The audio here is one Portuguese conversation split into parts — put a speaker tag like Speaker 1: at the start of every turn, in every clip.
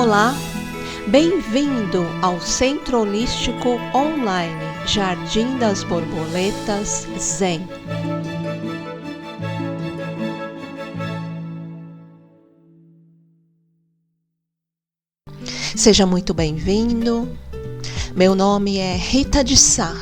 Speaker 1: Olá, bem-vindo ao Centro Holístico Online Jardim das Borboletas Zen. Seja muito bem-vindo. Meu nome é Rita de Sá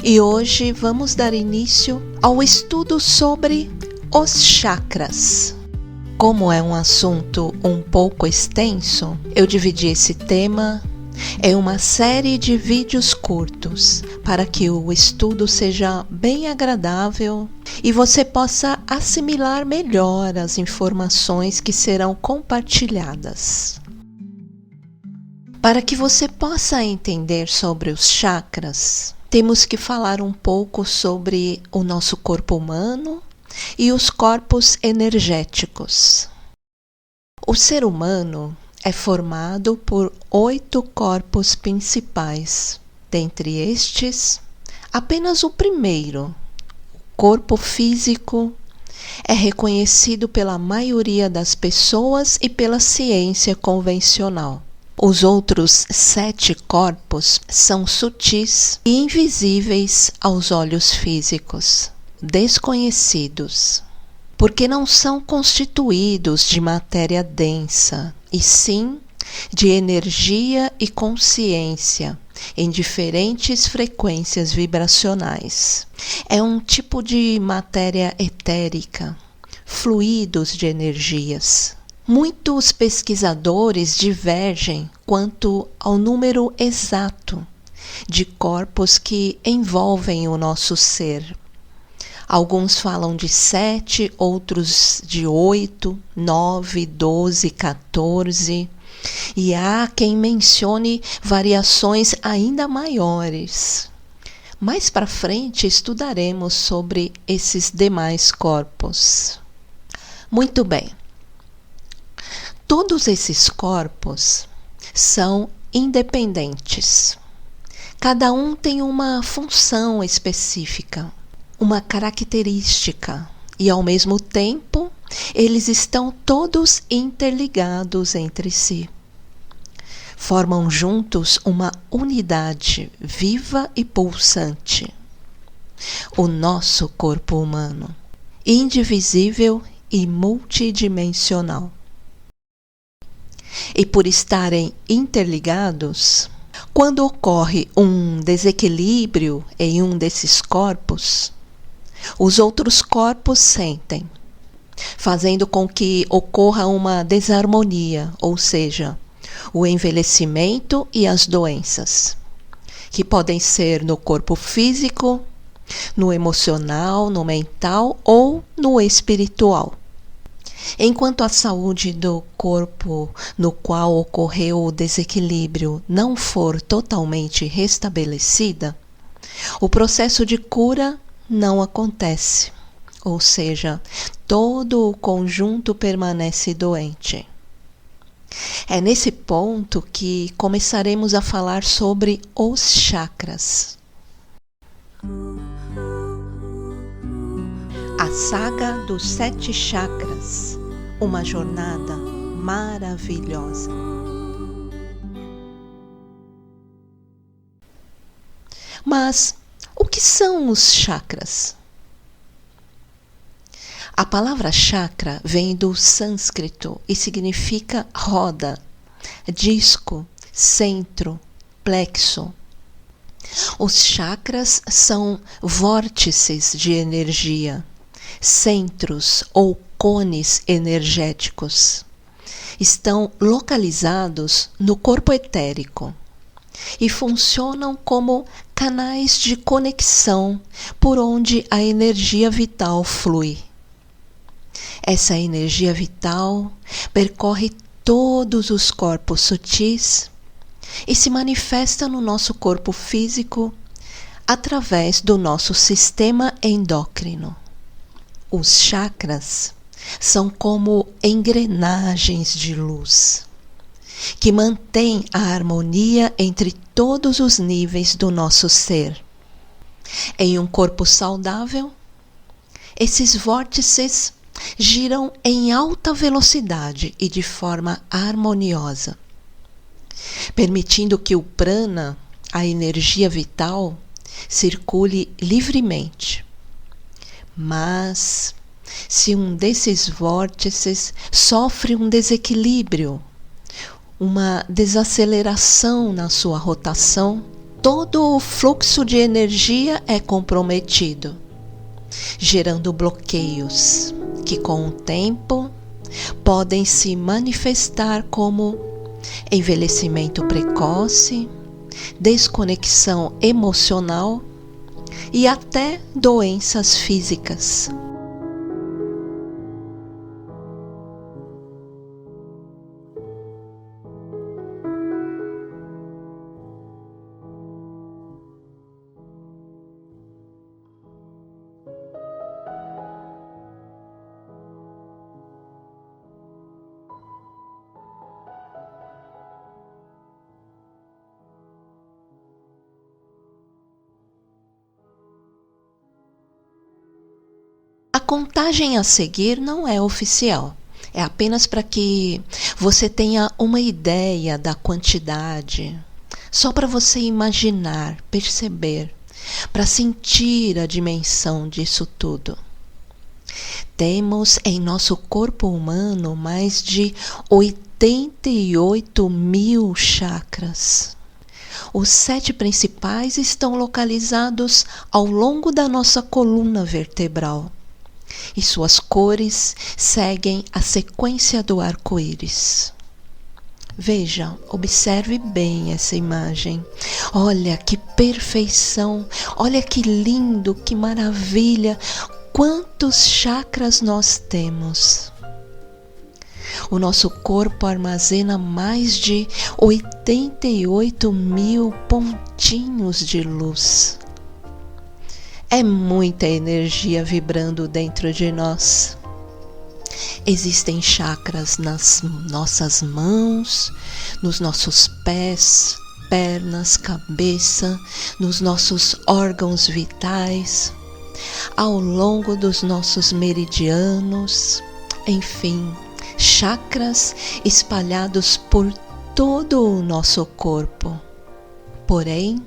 Speaker 1: e hoje vamos dar início ao estudo sobre os chakras. Como é um assunto um pouco extenso, eu dividi esse tema em uma série de vídeos curtos para que o estudo seja bem agradável e você possa assimilar melhor as informações que serão compartilhadas. Para que você possa entender sobre os chakras, temos que falar um pouco sobre o nosso corpo humano e os corpos energéticos. O ser humano é formado por 8 corpos principais. Dentre estes, apenas o primeiro, o corpo físico, é reconhecido pela maioria das pessoas e pela ciência convencional. Os outros 7 corpos são sutis e invisíveis aos olhos físicos, desconhecidos, porque não são constituídos de matéria densa, e sim de energia e consciência em diferentes frequências vibracionais. É um tipo de matéria etérica, fluidos de energias. Muitos pesquisadores divergem quanto ao número exato de corpos que envolvem o nosso ser. Alguns falam de 7, outros de 8, 9, 12, 14. E há quem mencione variações ainda maiores. Mais para frente estudaremos sobre esses demais corpos. Muito bem. Todos esses corpos são independentes. Cada um tem uma função específica, uma característica, e ao mesmo tempo eles estão todos interligados entre si. Formam juntos uma unidade viva e pulsante. O nosso corpo humano, indivisível e multidimensional. E por estarem interligados, quando ocorre um desequilíbrio em um desses corpos, os outros corpos sentem, fazendo com que ocorra uma desarmonia, ou seja, o envelhecimento e as doenças, que podem ser no corpo físico, no emocional, no mental ou no espiritual. Enquanto a saúde do corpo no qual ocorreu o desequilíbrio não for totalmente restabelecida, o processo de cura não acontece, ou seja, todo o conjunto permanece doente. É nesse ponto que começaremos a falar sobre os chakras. A saga dos 7 chakras, uma jornada maravilhosa. Mas o que são os chakras? A palavra chakra vem do sânscrito e significa roda, disco, centro, plexo. Os chakras são vórtices de energia, centros ou cones energéticos. Estão localizados no corpo etérico e funcionam como canais de conexão por onde a energia vital flui. Essa energia vital percorre todos os corpos sutis e se manifesta no nosso corpo físico através do nosso sistema endócrino. Os chakras são como engrenagens de luz que mantêm a harmonia entre todos os níveis do nosso ser. Em um corpo saudável, esses vórtices giram em alta velocidade e de forma harmoniosa. permitindo que o prana, a energia vital, circule livremente. Mas, se um desses vórtices sofre um desequilíbrio, uma desaceleração na sua rotação, todo o fluxo de energia é comprometido, gerando bloqueios que, com o tempo, podem se manifestar como envelhecimento precoce, desconexão emocional e até doenças físicas. A contagem a seguir não é oficial, é apenas para que você tenha uma ideia da quantidade, só para você imaginar, perceber, para sentir a dimensão disso tudo. Temos em nosso corpo humano mais de 88 mil chakras. Os 7 principais estão localizados ao longo da nossa coluna vertebral. E suas cores seguem a sequência do arco-íris. Veja, observe bem essa imagem. Olha que perfeição, olha que lindo, que maravilha. Quantos chakras nós temos? O nosso corpo armazena mais de 88 mil pontinhos de luz. É muita energia vibrando dentro de nós. Existem chakras nas nossas mãos, nos nossos pés, pernas, cabeça, nos nossos órgãos vitais, ao longo dos nossos meridianos, enfim, chakras espalhados por todo o nosso corpo. Porém,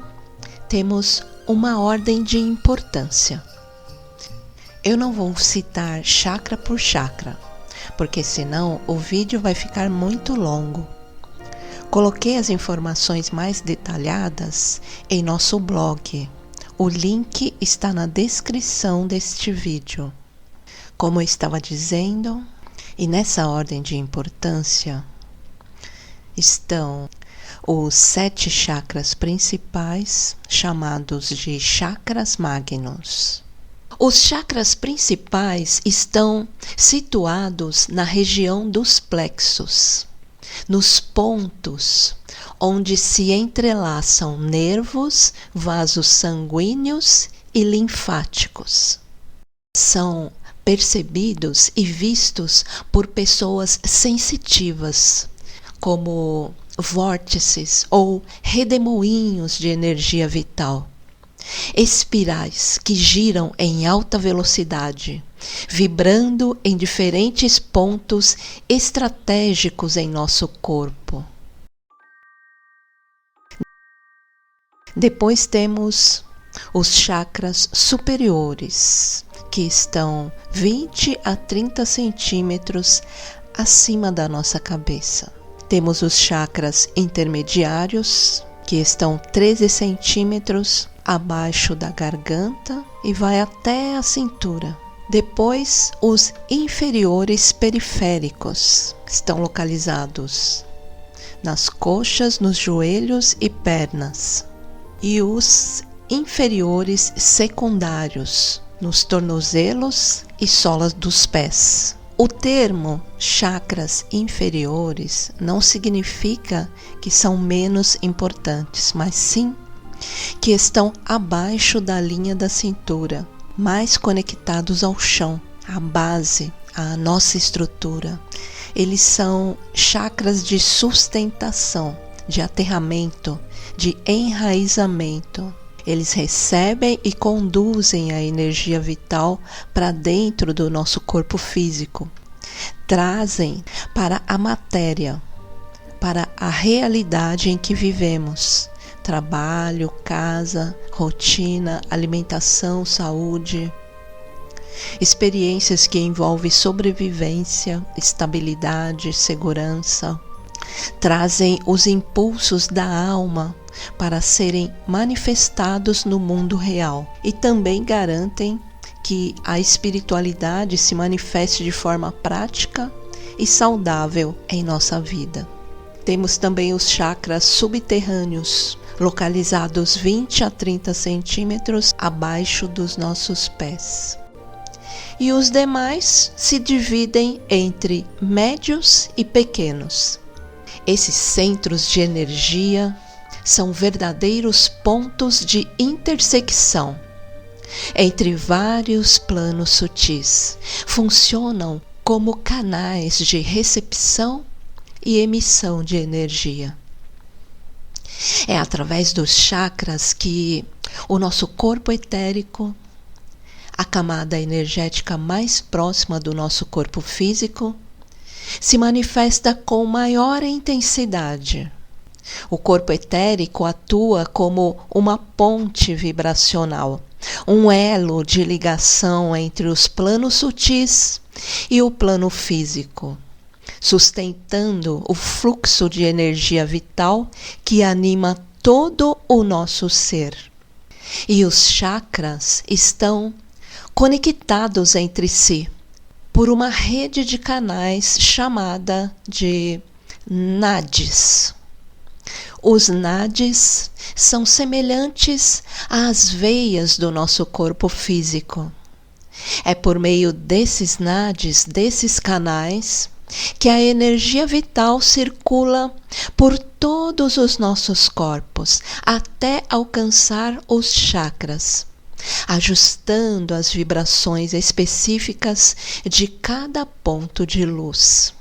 Speaker 1: temos uma ordem de importância. Eu não vou citar chakra por chakra, porque senão o vídeo vai ficar muito longo. Coloquei as informações mais detalhadas em nosso blog. O link está na descrição deste vídeo. Como eu estava dizendo, e nessa ordem de importância, estão os 7 chakras principais, chamados de chakras magnos. Os chakras principais estão situados na região dos plexos, nos pontos onde se entrelaçam nervos, vasos sanguíneos e linfáticos. São percebidos e vistos por pessoas sensitivas, como vórtices ou redemoinhos de energia vital, espirais que giram em alta velocidade, vibrando em diferentes pontos estratégicos em nosso corpo. Depois temos os chakras superiores, que estão 20 a 30 centímetros acima da nossa cabeça. Temos os chakras intermediários, que estão 13 centímetros abaixo da garganta e vai até a cintura. Depois, os inferiores periféricos, que estão localizados nas coxas, nos joelhos e pernas. E os inferiores secundários, nos tornozelos e solas dos pés. O termo chakras inferiores não significa que são menos importantes, mas sim que estão abaixo da linha da cintura, mais conectados ao chão, à base, à nossa estrutura. Eles são chakras de sustentação, de aterramento, de enraizamento. Eles recebem e conduzem a energia vital para dentro do nosso corpo físico. Trazem para a matéria, para a realidade em que vivemos. Trabalho, casa, rotina, alimentação, saúde. Experiências que envolvem sobrevivência, estabilidade, segurança. Trazem os impulsos da alma para serem manifestados no mundo real e também garantem que a espiritualidade se manifeste de forma prática e saudável em nossa vida. Temos também os chakras subterrâneos, localizados 20 a 30 centímetros abaixo dos nossos pés. E os demais se dividem entre médios e pequenos. Esses centros de energia são verdadeiros pontos de intersecção entre vários planos sutis. Funcionam como canais de recepção e emissão de energia. É através dos chakras que o nosso corpo etérico, a camada energética mais próxima do nosso corpo físico, se manifesta com maior intensidade. O corpo etérico atua como uma ponte vibracional, um elo de ligação entre os planos sutis e o plano físico, sustentando o fluxo de energia vital que anima todo o nosso ser. E os chakras estão conectados entre si por uma rede de canais chamada de nadis. Os nadis são semelhantes às veias do nosso corpo físico. É por meio desses nadis, desses canais, que a energia vital circula por todos os nossos corpos, até alcançar os chakras, ajustando as vibrações específicas de cada ponto de luz.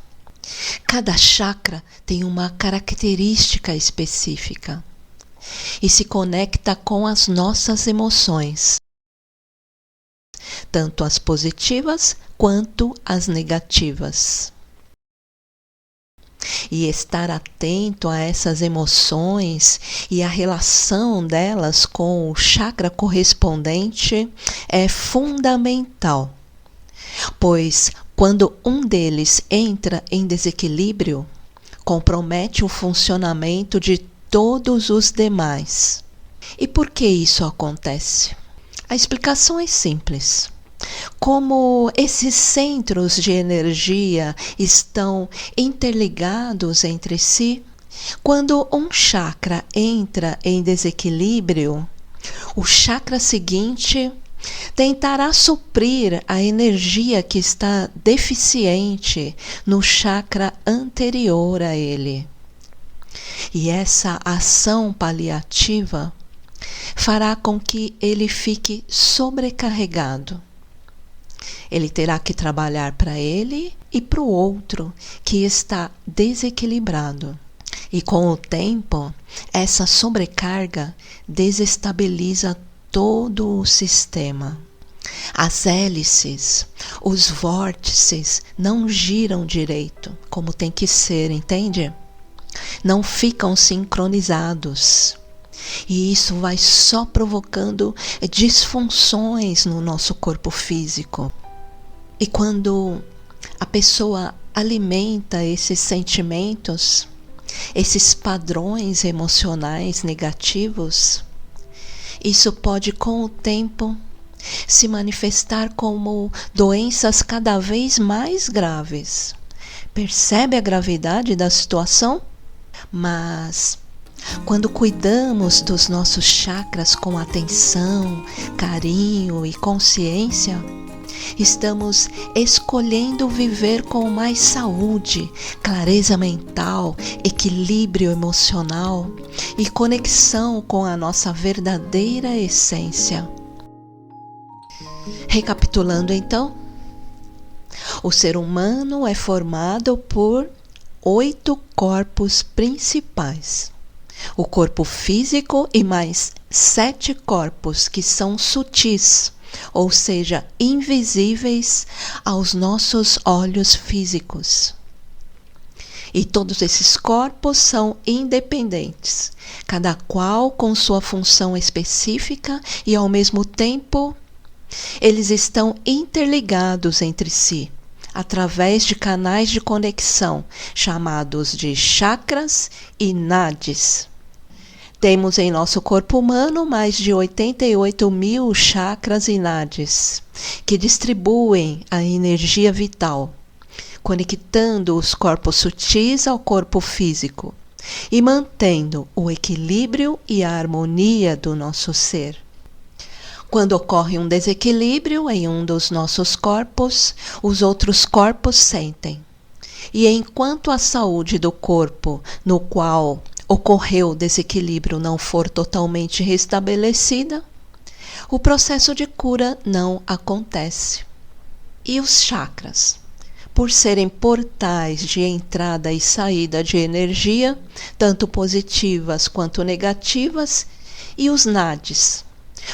Speaker 1: Cada chakra tem uma característica específica e se conecta com as nossas emoções, tanto as positivas quanto as negativas. E estar atento a essas emoções e a relação delas com o chakra correspondente é fundamental, pois quando um deles entra em desequilíbrio, compromete o funcionamento de todos os demais. E por que isso acontece? A explicação é simples. Como esses centros de energia estão interligados entre si, quando um chakra entra em desequilíbrio, o chakra seguinte tentará suprir a energia que está deficiente no chakra anterior a ele. E essa ação paliativa fará com que ele fique sobrecarregado. Ele terá que trabalhar para ele e para o outro que está desequilibrado. E com o tempo, essa sobrecarga desestabiliza todo o sistema. As hélices, os vórtices não giram direito, como tem que ser, entende? Não ficam sincronizados. E isso vai só provocando disfunções no nosso corpo físico. E quando a pessoa alimenta esses sentimentos, esses padrões emocionais negativos, isso pode, com o tempo, se manifestar como doenças cada vez mais graves. Percebe a gravidade da situação? Mas quando cuidamos dos nossos chakras com atenção, carinho e consciência, estamos escolhendo viver com mais saúde, clareza mental, equilíbrio emocional e conexão com a nossa verdadeira essência. Recapitulando então, o ser humano é formado por 8 corpos principais. O corpo físico e mais 7 corpos que são sutis, ou seja, invisíveis aos nossos olhos físicos. E todos esses corpos são independentes, cada qual com sua função específica e ao mesmo tempo eles estão interligados entre si, através de canais de conexão, chamados de chakras e nadis. Temos em nosso corpo humano mais de 88 mil chakras e nadis, que distribuem a energia vital, conectando os corpos sutis ao corpo físico e mantendo o equilíbrio e a harmonia do nosso ser. Quando ocorre um desequilíbrio em um dos nossos corpos, os outros corpos sentem. E enquanto a saúde do corpo no qual ocorreu o desequilíbrio não for totalmente restabelecida, o processo de cura não acontece. E os chakras? Por serem portais de entrada e saída de energia, tanto positivas quanto negativas, e os nadis,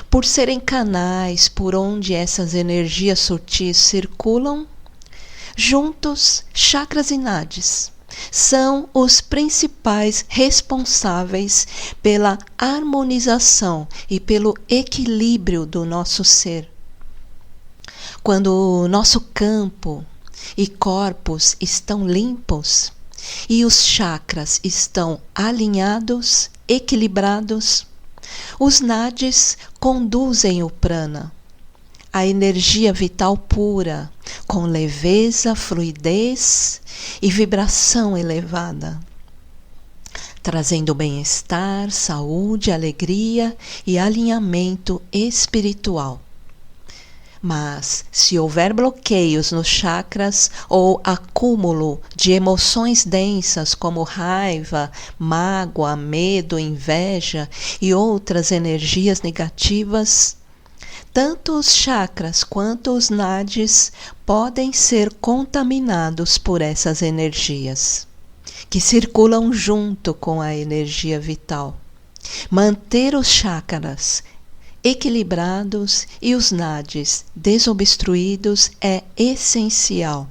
Speaker 1: por serem canais por onde essas energias sutis circulam, juntos, chakras e nadis são os principais responsáveis pela harmonização e pelo equilíbrio do nosso ser. Quando o nosso campo e corpos estão limpos e os chakras estão alinhados, equilibrados, os nadis conduzem o prana, a energia vital pura, com leveza, fluidez e vibração elevada, trazendo bem-estar, saúde, alegria e alinhamento espiritual. Mas, se houver bloqueios nos chakras ou acúmulo de emoções densas como raiva, mágoa, medo, inveja e outras energias negativas, tanto os chakras quanto os nadis podem ser contaminados por essas energias, que circulam junto com a energia vital. Manter os chakras equilibrados e os nadis desobstruídos é essencial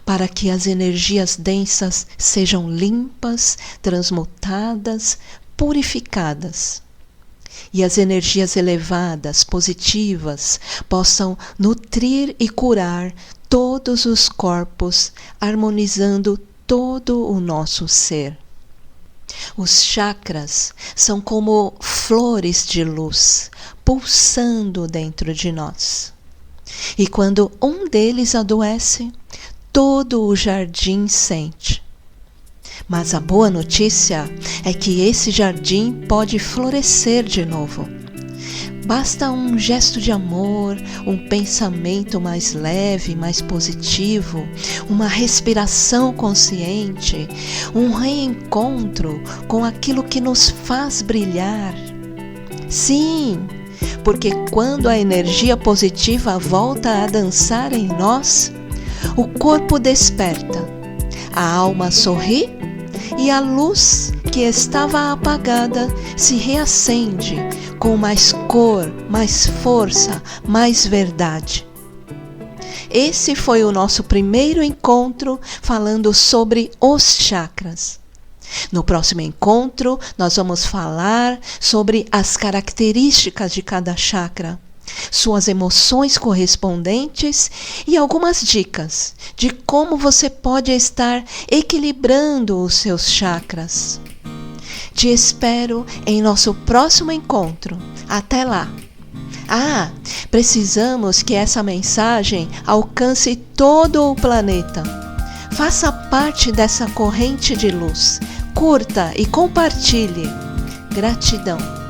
Speaker 1: para que as energias densas sejam limpas, transmutadas, purificadas e as energias elevadas, positivas, possam nutrir e curar todos os corpos, harmonizando todo o nosso ser. Os chakras são como flores de luz pulsando dentro de nós. E quando um deles adoece, todo o jardim sente. Mas a boa notícia é que esse jardim pode florescer de novo. Basta um gesto de amor, um pensamento mais leve, mais positivo, uma respiração consciente, um reencontro com aquilo que nos faz brilhar. Sim, porque quando a energia positiva volta a dançar em nós, o corpo desperta, a alma sorri e a luz que estava apagada se reacende com mais cor, mais força, mais verdade. Esse foi o nosso primeiro encontro falando sobre os chakras. No próximo encontro, nós vamos falar sobre as características de cada chakra, suas emoções correspondentes e algumas dicas de como você pode estar equilibrando os seus chakras. Te espero em nosso próximo encontro. Até lá! Precisamos que essa mensagem alcance todo o planeta. Faça parte dessa corrente de luz. Curta e compartilhe. Gratidão.